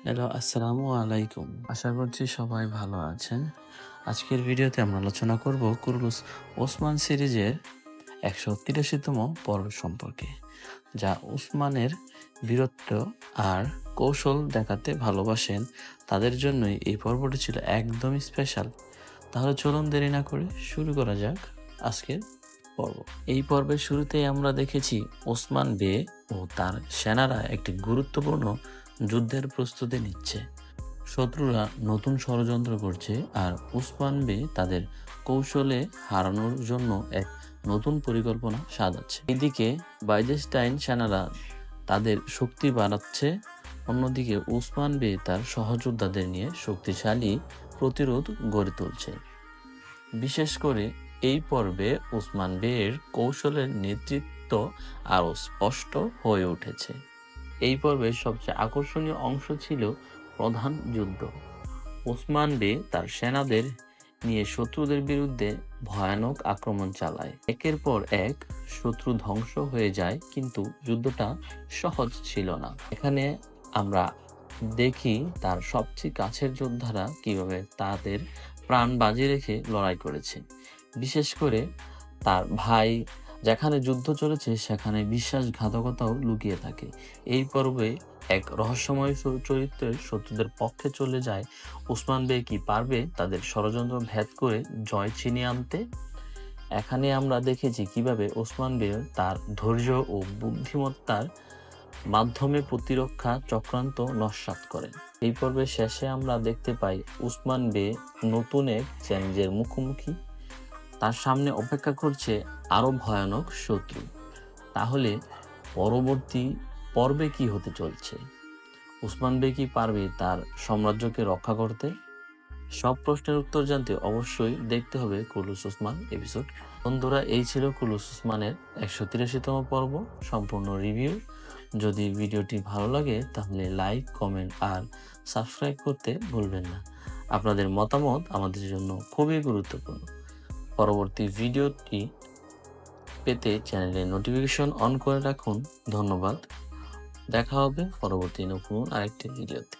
Hello, আসসালামু আলাইকুম। আশা করছি সবাই ভালো আছেন। আজকের ভিডিওতে আমরা আলোচনা করব কুরুলুস ওসমান সিরিজের ১৮৩তম পর্ব সম্পর্কে, যা উসমানের বীরত্ব আর কৌশল দেখাতে ভালোবাসেন তাদের জন্যই এই পর্বটি ছিল একদমই স্পেশাল। তাহলে চলুন দেরি না করে শুরু করা যাক আজকের পর্ব। এই পর্বের শুরুতেই আমরা দেখেছি ওসমান বে ও তার সেনারা একটি গুরুত্বপূর্ণ যুদ্ধের প্রস্তুতি নিচ্ছে। শত্রুরা নতুন ষড়যন্ত্র করছে আর উসমান বে তাদের কৌশলে হারানোর জন্য এক নতুন পরিকল্পনা সাজাচ্ছে। এদিকে বাইজেন্টাইন সেনারা তাদের শক্তি বাড়াচ্ছে, অন্যদিকে উসমান বে তার সহযোদ্ধাদের নিয়ে শক্তিশালী প্রতিরোধ গড়ে তুলছে। বিশেষ করে এই পর্বে উসমান বের কৌশলের নেতৃত্ব আরও স্পষ্ট হয়ে উঠেছে। এই পর্বের সবচেয়ে আকর্ষণীয় অংশ ছিল প্রধান যুদ্ধ। ওসমান বে তার সেনাদের নিয়ে শত্রুদের বিরুদ্ধে ভয়ানক আক্রমণ চালায়। একের পর এক শত্রু ধ্বংস হয়ে যায়, কিন্তু যুদ্ধটা সহজ ছিল না। এখানে আমরা দেখি তার সবচেয়ে কাছের যোদ্ধারা কিভাবে তাদের প্রাণ বাজি রেখে লড়াই করেছে। বিশেষ করে তার ভাই, যেখানে যুদ্ধ চলেছে সেখানে বিশ্বাসঘাতকতাও লুকিয়ে থাকে। এই পর্বে এক রহস্যময় চরিত্রের শত্রুদের পক্ষে চলে যায়। উসমান বে কি পারবে তাদের ষড়যন্ত্র ভেদ করে জয় ছিনিয়ে আনতে? এখানে আমরা দেখেছি কিভাবে ওসমান বে তার ধৈর্য ও বুদ্ধিমত্তার মাধ্যমে প্রতিরক্ষা চক্রান্ত নস্যাৎ করেন। এই পর্বের শেষে আমরা দেখতে পাই উসমান বে নতুন এক চ্যালেঞ্জের মুখোমুখি। তার সামনে অপেক্ষা করছে আরো ভয়ানক শত্রু। তাহলে পরবর্তী পর্বে কি হতে চলছে? উসমান বে কি পারবে তার সাম্রাজ্যকে রক্ষা করতে? সব প্রশ্নের উত্তর জানতে অবশ্যই দেখতে হবে কুরুলুস ওসমান এপিসোড। বন্ধুরা, এই ছিল কুরুলুস ওসমানের ১৮৩তম পর্ব সম্পূর্ণ রিভিউ। যদি ভিডিওটি ভালো লাগে তাহলে লাইক, কমেন্ট আর সাবস্ক্রাইব করতে ভুলবেন না। আপনাদের মতামত আমাদের জন্য খুবই গুরুত্বপূর্ণ। পরবর্তী ভিডিওটি পেতে চ্যানেলের নোটিফিকেশন অন করে রাখুন। ধন্যবাদ। দেখা হবে পরবর্তী নতুন আরেকটি ভিডিওতে।